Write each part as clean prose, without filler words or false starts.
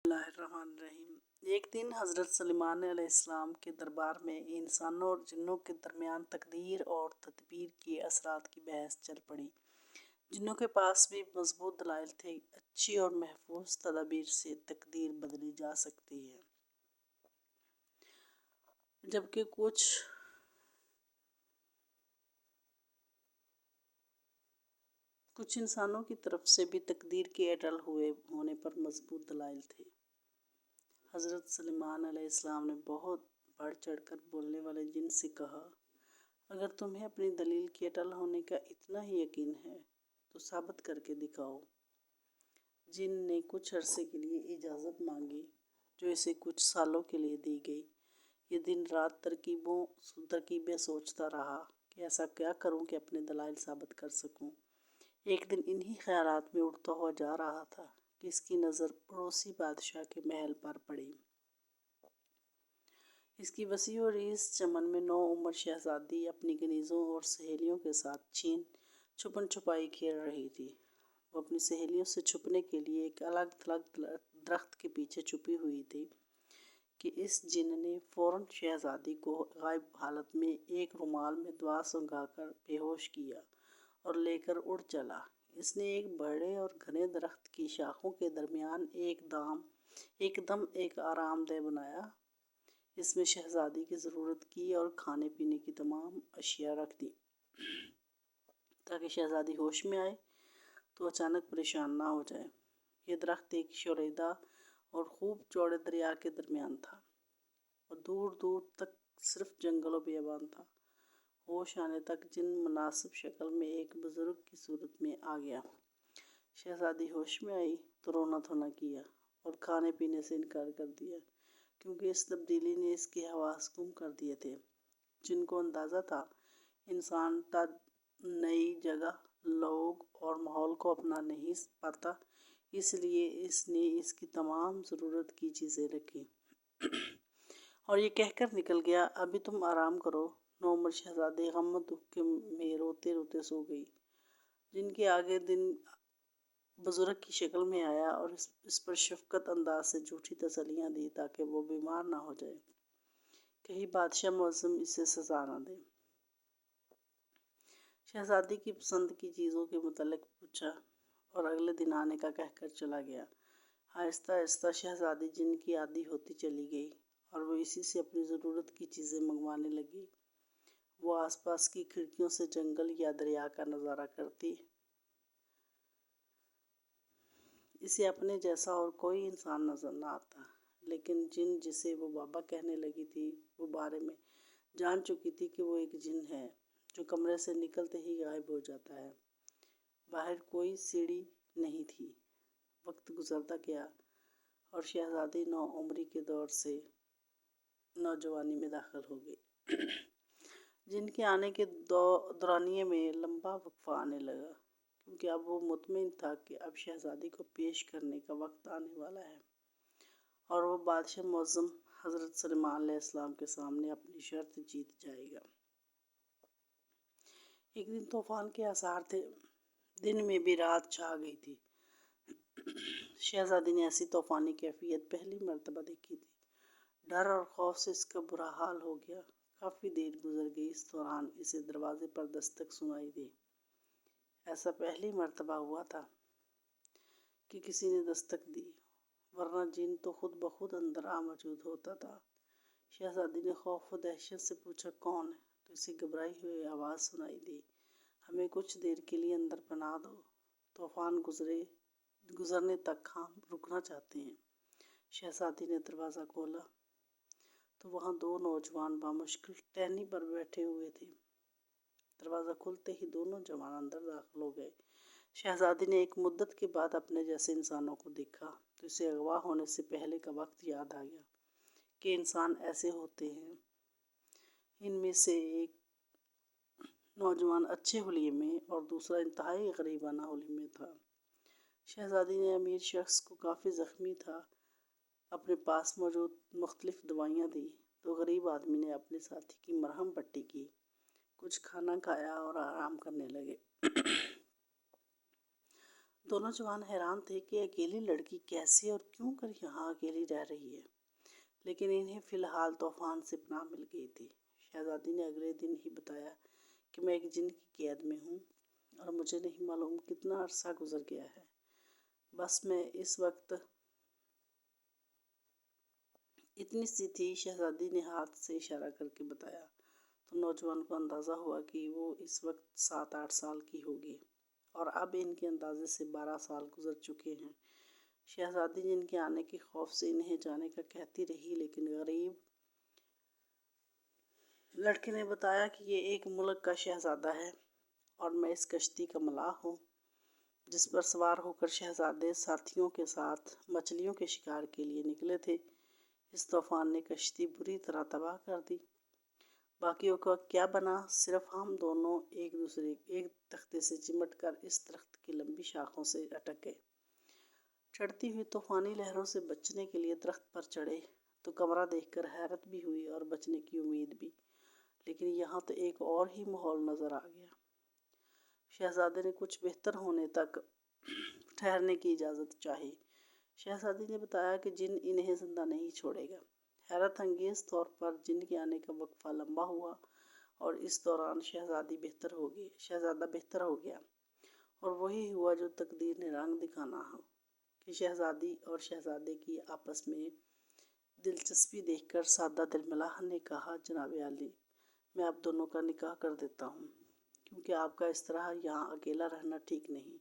बिस्मिल्लाहिर्रहमानिर्रहीम। एक दिन हज़रत सलेमान अलैहिस्सलाम के दरबार में इंसानों और जिन्नों के दरमियान तकदीर और तदबीर के असरात की बहस चल पड़ी। जिन्नों के पास भी मजबूत दलाइल थे, अच्छी और महफूज तदाबीर से तकदीर बदली जा सकती है, जबकि कुछ इंसानों की तरफ से भी तकदीर के अटल होने पर मजबूत दलाइल थे। हज़रत सलेमान अलैहिस्सलाम ने बहुत बढ़ चढ़कर बोलने वाले जिन से कहा, अगर तुम्हें अपनी दलील के अटल होने का इतना ही यकीन है तो साबित करके दिखाओ। जिन ने कुछ अरसे के लिए इजाज़त मांगी, जो इसे कुछ सालों के लिए दी गई। ये दिन रात तरकीबें सोचता रहा कि ऐसा क्या करूं कि अपने दलाइल साबित कर सकूं। एक दिन इन्हीं ख्यालात में उड़ता हुआ जा रहा था कि इसकी नज़र पड़ोसी बादशाह के महल पर पड़ी। इसकी वसी और इस चमन में 9 उम्र शहजादी अपनी गनीज़ों और सहेलियों के साथ छुपन छुपाई खेल रही थी। वो अपनी सहेलियों से छुपने के लिए एक अलग थलग दरख्त के पीछे छुपी हुई थी कि इस जिन ने फ़ौरन शहजादी को गायब हालत में एक रुमाल में दवा सुंघाकर बेहोश किया और लेकर उड़ चला। इसने एक बड़े और घने दरख्त की शाखों के दरमियान एकदम एक आरामदेह बनाया। इसमें शहजादी की ज़रूरत की और खाने पीने की तमाम अशिया रख दी, ताकि शहजादी होश में आए तो अचानक परेशान ना हो जाए। यह दरख्त एक शोरीदा और खूब चौड़े दरिया के दरमियान था और दूर दूर तक सिर्फ जंगल और बियाबान था। होश आने तक जिन मुनासिब शक्ल में एक बुज़ुर्ग की सूरत में आ गया। शहजादी होश में आई तो रोना धोना किया और खाने पीने से इनकार कर दिया, क्योंकि इस तब्दीली ने इसके हवास गुम कर दिए थे। जिनको अंदाज़ा था इंसान नई जगह, लोग और माहौल को अपना नहीं पाता, इसलिए इसने इसकी तमाम ज़रूरत की चीज़ें रखी और ये कहकर निकल गया, अभी तुम आराम करो। 9 उम्र शहजादी गम और दुख में रोते रोते सो गई। जिनके आगे दिन बुजुर्ग की शक्ल में आया और इस पर शफकत अंदाज से झूठी तसल्लियाँ दी ताकि वो बीमार ना हो जाए, कहीं बादशाह मुअज़्ज़म इसे सजा ना दे। शहजादी की पसंद की चीज़ों के मुतल्लिक़ पूछा और अगले दिन आने का कहकर चला गया। आहिस्ता आहिस्ता शहजादी जिन की आदी होती चली गई और वो इसी से अपनी ज़रूरत की चीज़ें मंगवाने लगी। वो आसपास की खिड़कियों से जंगल या दरिया का नज़ारा करती। इसे अपने जैसा और कोई इंसान नज़र न आता, लेकिन जिन जिसे वो बाबा कहने लगी थी, वो बारे में जान चुकी थी कि वो एक जिन है जो कमरे से निकलते ही गायब हो जाता है। बाहर कोई सीढ़ी नहीं थी। वक्त गुजरता गया और शहजादी 9 उम्री के दौर से नौजवानी में दाखिल हो गई। जिनके आने के दौरानिए में लंबा वक्फा आने लगा, क्योंकि अब वो मुतमिन था कि अब शहजादी को पेश करने का वक्त आने वाला है और वो बादशाह मुअज़्ज़म हज़रत सलेमान अलैहिस्सलाम के सामने अपनी शर्त जीत जाएगा। एक दिन तूफ़ान के आसार थे। दिन में भी रात छा गई थी। शहजादी ने ऐसी तूफ़ानी कैफियत पहली मर्तबा देखी थी। डर और खौफ से इसका बुरा हाल हो गया। काफ़ी देर गुजर गई। इस दौरान इसे दरवाजे पर दस्तक सुनाई दी। ऐसा पहली मर्तबा हुआ था कि किसी ने दस्तक दी, वरना जिन तो खुद ब खुद अंदर आ मौजूद होता था। शहजादी ने खौफ व दहशत से पूछा, कौन है? तो इसे घबराई हुई आवाज़ सुनाई दी, हमें कुछ देर के लिए अंदर पनाह दो। तूफ़ान गुजरने तक हम रुकना चाहते हैं। शहजादी ने दरवाज़ा खोला तो वहाँ 2 नौजवान बामुश्किल टहनी पर बैठे हुए थे। दरवाज़ा खुलते ही दोनों जवान अंदर दाखिल हो गए। शहजादी ने एक मुद्दत के बाद अपने जैसे इंसानों को देखा तो इसे अगवा होने से पहले का वक्त याद आ गया कि इंसान ऐसे होते हैं। इनमें से एक नौजवान अच्छे हुलिये में और दूसरा इंतहाई गरीबाना हुलिये में था। शहजादी ने अमीर शख्स को काफ़ी ज़ख्मी था अपने पास मौजूद मुख्तलिफ दवाइयाँ दी तो गरीब आदमी ने अपने साथी की मरहम पट्टी की, कुछ खाना खाया और आराम करने लगे। दोनों जवान हैरान थे कि अकेली लड़की कैसे और क्यों कर यहाँ अकेली रह रही है, लेकिन इन्हें फ़िलहाल तूफ़ान से पनाह मिल गई थी। शहज़ादी ने अगले दिन ही बताया कि मैं एक जिन की कैद में हूँ और मुझे नहीं मालूम कितना अरसा गुजर गया है। बस मैं इस वक्त इतनी सी थी। शहज़ादी ने हाथ से इशारा करके बताया तो नौजवान को अंदाज़ा हुआ कि वो इस वक्त 7-8 साल की होगी और अब इनके अंदाजे से 12 साल गुजर चुके हैं। शहज़ादी जिनके आने के खौफ से इन्हें जाने का कहती रही, लेकिन गरीब लड़के ने बताया कि ये एक मुल्क का शहज़ादा है और मैं इस कश्ती का मलाह हूँ जिस पर सवार होकर शहज़ादे साथियों के साथ मछलियों के शिकार के लिए निकले थे। इस तूफ़ान ने कश्ती बुरी तरह तबाह कर दी। बाकियों का क्या बना, सिर्फ हम दोनों एक तख्ते से चिमट कर इस दरख्त की लंबी शाखों से अटक गए। चढ़ती हुई तूफ़ानी लहरों से बचने के लिए दरख्त पर चढ़े तो कमरा देखकर हैरत भी हुई और बचने की उम्मीद भी, लेकिन यहाँ तो एक और ही माहौल नज़र आ गया। शहज़ादे ने कुछ बेहतर होने तक ठहरने की इजाज़त चाही। शहज़ादी ने बताया कि जिन इन्हें ज़िंदा नहीं छोड़ेगा। हैरत अंगेज़ तौर पर जिन के आने का वक्फा लंबा हुआ और इस दौरान शहज़ादा बेहतर हो गया और वही हुआ जो तकदीर ने रंग दिखाना हो कि शहज़ादी और शहज़ादे की आपस में दिलचस्पी देखकर सादा दिलमलाह ने कहा, जनाब आली, मैं आप दोनों का निकाह कर देता हूँ क्योंकि आपका इस तरह यहाँ अकेला रहना ठीक नहीं।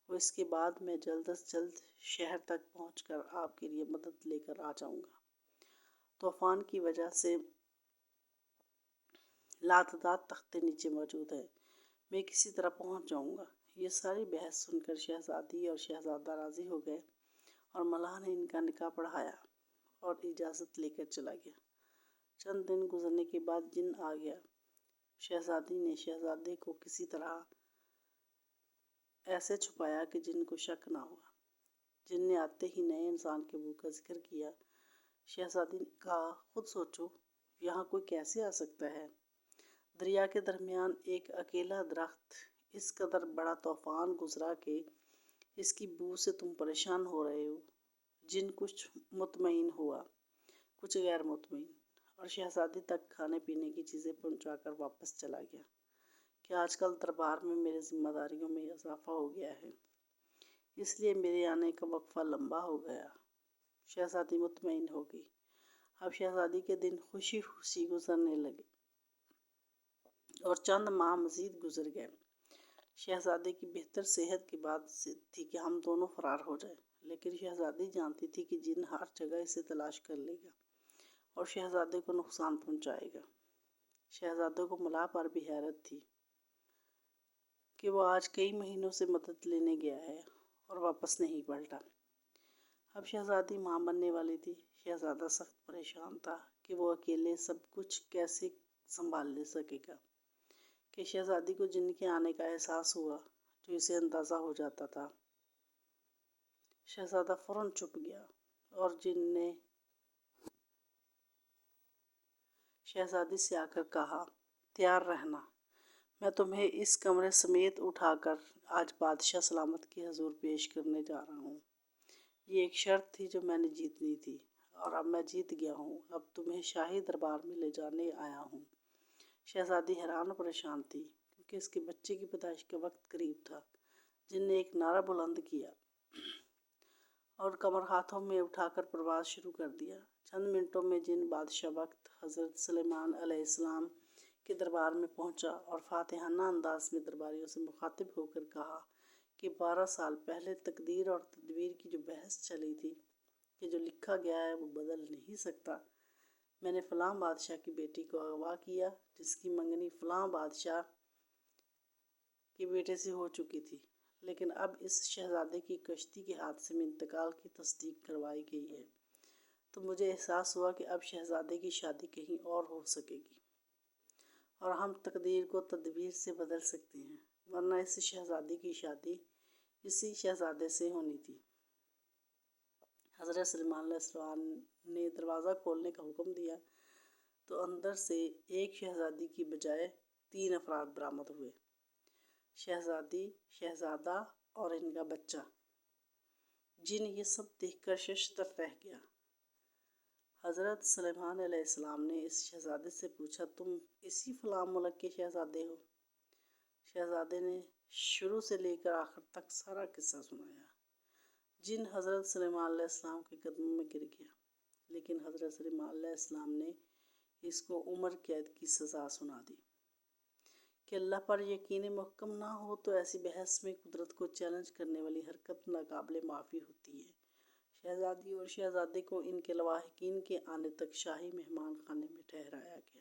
और इसके बाद मैं जल्द से जल्द शहर तक पहुँचकर आपके लिए मदद लेकर आ जाऊँगा। तूफ़ान की वजह से लातदार तख्ते नीचे मौजूद है, मैं किसी तरह पहुँच जाऊँगा। ये सारी बहस सुनकर शहज़ादी और शहज़ादा राज़ी हो गए और मलाह ने इनका निकाह पढ़ाया और इजाज़त लेकर चला गया। चंद दिन गुजरने के बाद जिन आ गया। शहज़ादी ने शहज़ादे को किसी तरह ऐसे छुपाया कि जिन को शक ना हुआ। जिन ने आते ही नए इंसान के मुँह का जिक्र किया। शहज़ादी ने कहा, खुद सोचो यहाँ कोई कैसे आ सकता है। दरिया के दरमियान एक अकेला दरख्त, इस कदर बड़ा तूफ़ान गुजरा के इसकी बू से तुम परेशान हो रहे हो। जिन कुछ मुतमईन हुआ, कुछ गैर मुतमईन, और शहज़ादी तक खाने पीने की चीज़ें पहुंचाकर वापस चला गया कि आजकल दरबार में मेरी जिम्मेदारियों में इजाफा हो गया है, इसलिए मेरे आने का वक्फा लंबा हो गया। शहज़ादी मुतमईन हो गई। अब शहज़ादी के दिन खुशी खुशी गुजरने लगे और चंद माह मज़ीद गुजर गए। शहज़ादे की बेहतर सेहत की बात थी कि हम दोनों फरार हो जाए, लेकिन शहज़ादी जानती थी कि जिन हर जगह इसे तलाश कर लेगा और शहज़ादे को नुकसान पहुंचाएगा। शहज़ादे को मलाह पर भी हैरत थी कि वो आज कई महीनों से मदद लेने गया है और वापस नहीं पलटा। अब शहज़ादी माँ बनने वाली थी। शहज़ादा सख्त परेशान था कि वो अकेले सब कुछ कैसे संभाल ले सकेगा कि शहज़ादी को जिन के आने का एहसास हुआ, जो इसे अंदाज़ा हो जाता था। शहज़ादा फ़ौरन चुप गया और जिन ने शहज़ादी से आकर कहा, तैयार रहना, मैं तुम्हें इस कमरे समेत उठाकर आज बादशाह सलामत के हजूर पेश करने जा रहा हूँ। ये एक शर्त थी जो मैंने जीतनी थी और अब मैं जीत गया हूँ। अब तुम्हें शाही दरबार में ले जाने आया हूँ। शहज़ादी हैरान और परेशान थी क्योंकि इसके बच्चे की पैदाइश का वक्त करीब था। जिन ने एक नारा बुलंद किया और कमर हाथों में उठाकर प्रवास शुरू कर दिया। चंद मिनटों में जिन बादशाह वक्त हज़रत सुलेमान अलैहिस्सलाम के दरबार में पहुंचा और फातिहाना अंदाज में दरबारियों से मुखातिब होकर कहा कि 12 साल पहले तकदीर और तदबीर की जो बहस चली थी कि जो लिखा गया है वो बदल नहीं सकता। मैंने फ़लाँ बादशाह की बेटी को अगवा किया जिसकी मंगनी फ़लाँ बादशाह के बेटे से हो चुकी थी, लेकिन अब इस शहज़ादे की कश्ती के हादसे में इंतकाल की तस्दीक करवाई गई है। तो मुझे एहसास हुआ कि अब शहज़ादे की शादी कहीं और हो सकेगी और हम तकदीर को तदबीर से बदल सकते हैं, वरना इस शहज़ादी की शादी इसी शहज़ादे से होनी थी। हज़रत सलेमान अलैहिस्सलाम ने दरवाज़ा खोलने का हुक्म दिया तो अंदर से एक शहज़ादी की बजाय 3 अफराद बरामद हुए। शहज़ादी, शहज़ादा اور ان کا بچہ۔ جن یہ سب دیکھ کر ششدر رہ گیا۔ حضرت سلیمان علیہ السلام نے اس شہزادے سے پوچھا، تم اسی فلاں ملک کے شہزادے ہو؟ شہزادے نے شروع سے لے کر آخر تک سارا قصہ سنایا۔ جن حضرت سلیمان علیہ السلام کے قدموں میں گر گیا، لیکن حضرت سلیمان علیہ السلام نے اس کو عمر قید کی سزا سنا دی کہ اللہ پر یقین محکم نہ ہو تو ایسی بحث میں قدرت کو چیلنج کرنے والی حرکت ناقابل معافی ہوتی ہے۔ شہزادی اور شہزادے کو ان کے لواحقین کے آنے تک شاہی مہمان خانے میں ٹھہرایا گیا۔